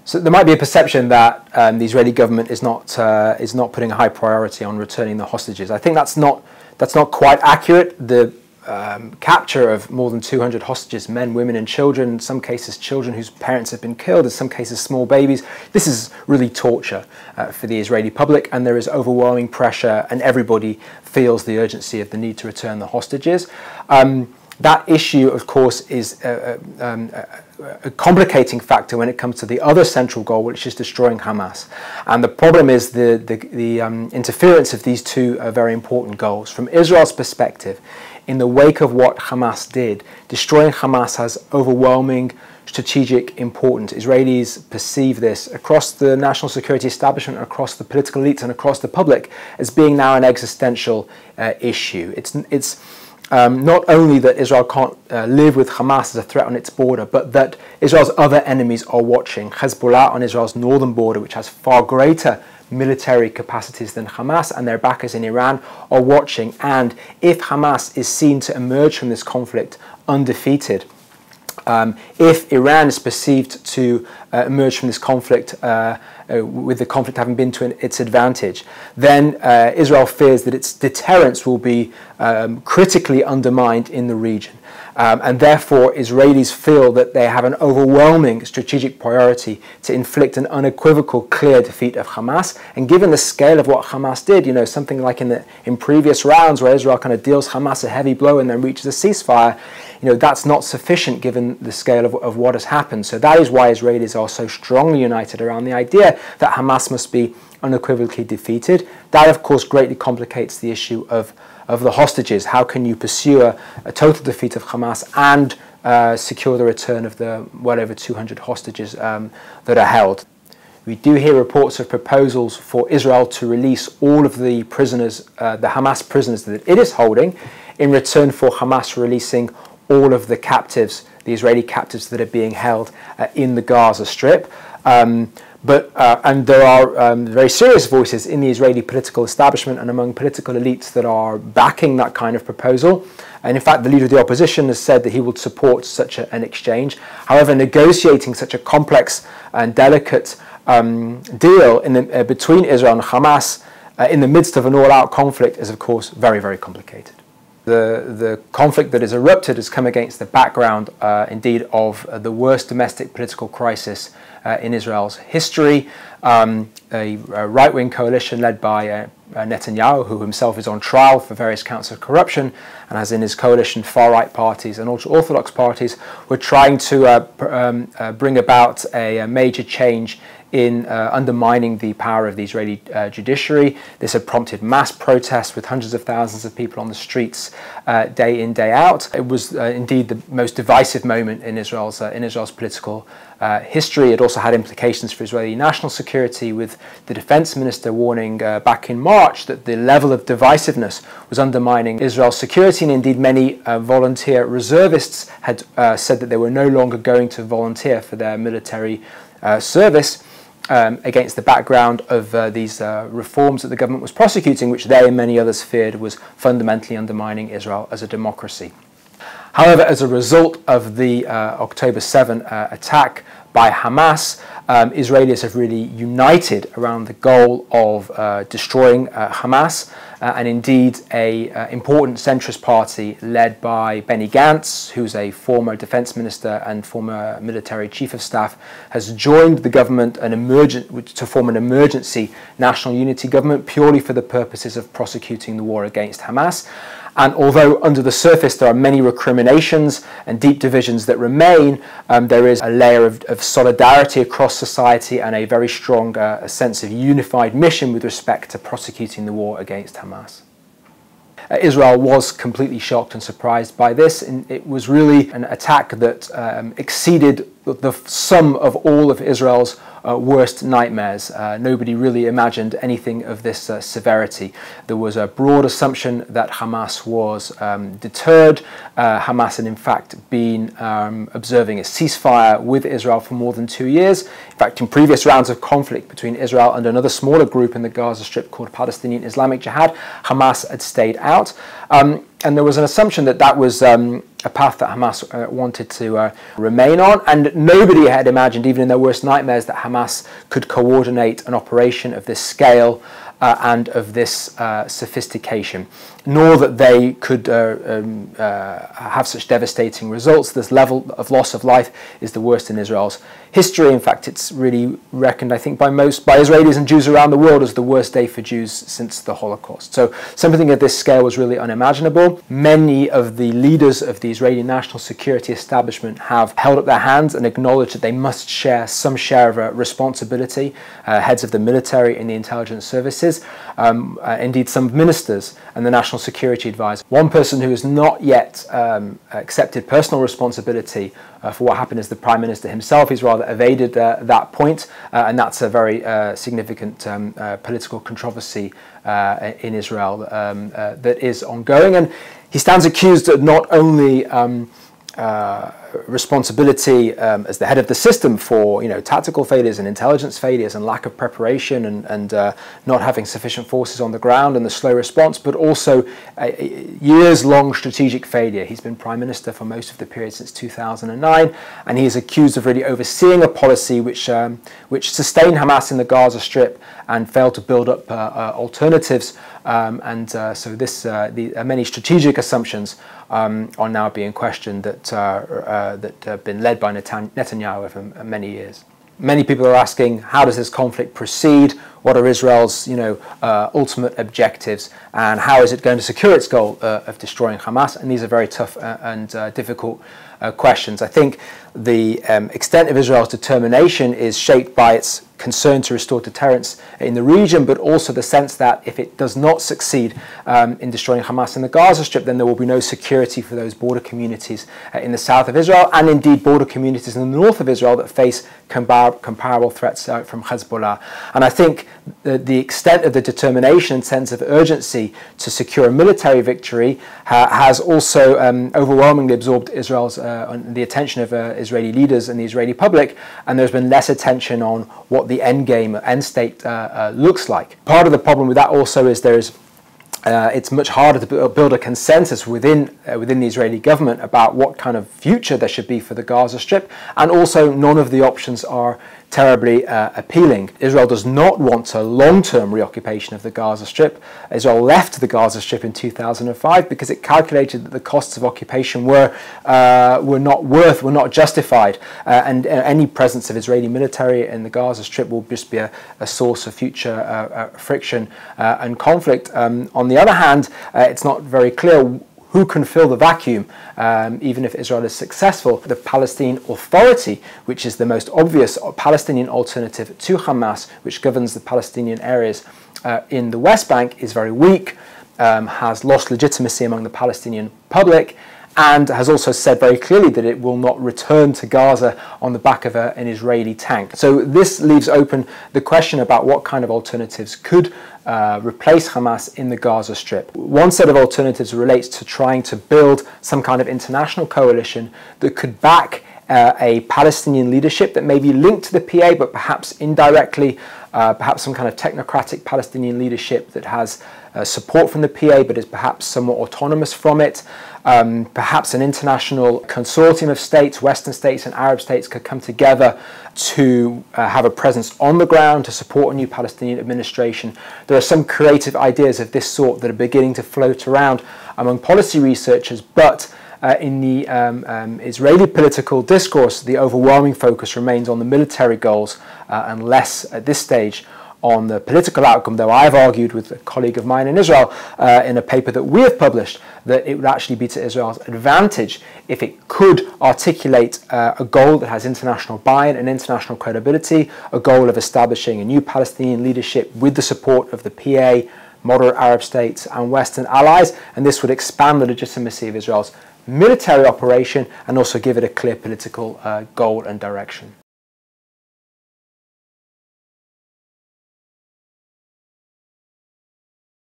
So there might be a perception that the Israeli government is not putting a high priority on returning the hostages. I think that's not quite accurate. The capture of more than 200 hostages, men, women and children, in some cases children whose parents have been killed, in some cases small babies, this is really torture for the Israeli public, and there is overwhelming pressure and everybody feels the urgency of the need to return the hostages. That issue, of course, is a complicating factor when it comes to the other central goal, which is destroying Hamas. And the problem is the interference of these two very important goals. From Israel's perspective, in the wake of what Hamas did, destroying Hamas has overwhelming strategic importance. Israelis perceive this across the national security establishment, across the political elites and across the public as being now an existential issue. It's not only that Israel can't live with Hamas as a threat on its border, but that Israel's other enemies are watching. Hezbollah on Israel's northern border, which has far greater military capacities than Hamas, and their backers in Iran are watching. And if Hamas is seen to emerge from this conflict undefeated, if Iran is perceived to emerge from this conflict with the conflict having been to its advantage, then Israel fears that its deterrence will be critically undermined in the region. And therefore, Israelis feel that they have an overwhelming strategic priority to inflict an unequivocal, clear defeat of Hamas. And given the scale of what Hamas did, you know, something like in previous rounds where Israel kind of deals Hamas a heavy blow and then reaches a ceasefire, you know, that's not sufficient given the scale of what has happened. So that is why Israelis are so strongly united around the idea that Hamas must be unequivocally defeated. That, of course, greatly complicates the issue of the hostages. How can you pursue a total defeat of Hamas and secure the return of the well over 200 hostages that are held? We do hear reports of proposals for Israel to release all of the prisoners, the Hamas prisoners that it is holding, in return for Hamas releasing all of the captives, the Israeli captives that are being held in the Gaza Strip. And there are very serious voices in the Israeli political establishment and among political elites that are backing that kind of proposal. And in fact, the leader of the opposition has said that he would support such an exchange. However, negotiating such a complex and delicate deal between Israel and Hamas in the midst of an all-out conflict is, of course, very, very complicated. The conflict that has erupted has come against the background, indeed, of the worst domestic political crisis in Israel's history. A right-wing coalition led by Netanyahu, who himself is on trial for various counts of corruption, and has in his coalition far-right parties and ultra-Orthodox parties, were trying to bring about a major change in undermining the power of the Israeli judiciary. This had prompted mass protests with hundreds of thousands of people on the streets day in, day out. It was indeed the most divisive moment in Israel's political history. It also had implications for Israeli national security, with the defense minister warning back in March that the level of divisiveness was undermining Israel's security, and indeed many volunteer reservists had said that they were no longer going to volunteer for their military service. Against the background of these reforms that the government was prosecuting, which they and many others feared was fundamentally undermining Israel as a democracy. However, as a result of the October 7 attack by Hamas, Israelis have really united around the goal of destroying Hamas, and indeed a important centrist party led by Benny Gantz, who's a former defense minister and former military chief of staff, has joined the government to form an emergency national unity government purely for the purposes of prosecuting the war against Hamas. And although under the surface there are many recriminations and deep divisions that remain, there is a layer of solidarity across society and a very strong sense of unified mission with respect to prosecuting the war against Hamas. Israel was completely shocked and surprised by this, and it was really an attack that exceeded the sum of all of Israel's worst nightmares. Nobody really imagined anything of this severity. There was a broad assumption that Hamas was deterred. Hamas had in fact been observing a ceasefire with Israel for more than 2 years. In fact, in previous rounds of conflict between Israel and another smaller group in the Gaza Strip called Palestinian Islamic Jihad, Hamas had stayed out. And there was an assumption that that was a path that Hamas wanted to remain on, and nobody had imagined, even in their worst nightmares, that Hamas could coordinate an operation of this scale and of this sophistication, nor that they could have such devastating results. This level of loss of life is the worst in Israel's history. In fact, it's really reckoned, I think, by Israelis and Jews around the world as the worst day for Jews since the Holocaust. So something of this scale was really unimaginable. Many of the leaders of the Israeli national security establishment have held up their hands and acknowledged that they must share some share of responsibility, heads of the military and the intelligence services, indeed some ministers and the national security advisor. One person who has not yet accepted personal responsibility for what happened is the Prime Minister himself. He's rather evaded that point, and that's a very significant political controversy in Israel that is ongoing. And he stands accused of not only responsibility as the head of the system for tactical failures and intelligence failures and lack of preparation and not having sufficient forces on the ground and the slow response, but also years-long strategic failure. He's been Prime Minister for most of the period since 2009, and he is accused of really overseeing a policy which sustained Hamas in the Gaza Strip and failed to build up alternatives. So the many strategic assumptions are now being questioned that have been led by Netanyahu for many years. Many people are asking, how does this conflict proceed? What are Israel's ultimate objectives, and how is it going to secure its goal of destroying Hamas? And these are very tough and difficult questions. I think the extent of Israel's determination is shaped by its concern to restore deterrence in the region, but also the sense that if it does not succeed in destroying Hamas in the Gaza Strip, then there will be no security for those border communities in the south of Israel, and indeed border communities in the north of Israel that face comparable threats from Hezbollah. And I think the extent of the determination and sense of urgency to secure a military victory has also overwhelmingly absorbed the attention of Israeli leaders and the Israeli public, and there's been less attention on what the end state looks like. Part of the problem with that also is it's much harder to build a consensus within the Israeli government about what kind of future there should be for the Gaza Strip, and also none of the options are terribly appealing. Israel does not want a long-term reoccupation of the Gaza Strip. Israel left the Gaza Strip in 2005 because it calculated that the costs of occupation were not justified, and any presence of Israeli military in the Gaza Strip will just be a source of future friction and conflict. On the other hand, it's not very clear who can fill the vacuum, even if Israel is successful. The Palestinian Authority, which is the most obvious Palestinian alternative to Hamas, which governs the Palestinian areas in the West Bank, is very weak, has lost legitimacy among the Palestinian public, and has also said very clearly that it will not return to Gaza on the back of an Israeli tank. So this leaves open the question about what kind of alternatives could replace Hamas in the Gaza Strip. One set of alternatives relates to trying to build some kind of international coalition that could back a Palestinian leadership that may be linked to the PA, but perhaps indirectly, perhaps some kind of technocratic Palestinian leadership that has support from the PA but is perhaps somewhat autonomous from it. Perhaps an international consortium of states, Western states and Arab states, could come together to have a presence on the ground to support a new Palestinian administration. There are some creative ideas of this sort that are beginning to float around among policy researchers, but in the Israeli political discourse, the overwhelming focus remains on the military goals and less at this stage on the political outcome, though I've argued with a colleague of mine in Israel in a paper that we have published that it would actually be to Israel's advantage if it could articulate a goal that has international buy-in and international credibility, a goal of establishing a new Palestinian leadership with the support of the PA, moderate Arab states and Western allies, and this would expand the legitimacy of Israel's military operation and also give it a clear political goal and direction.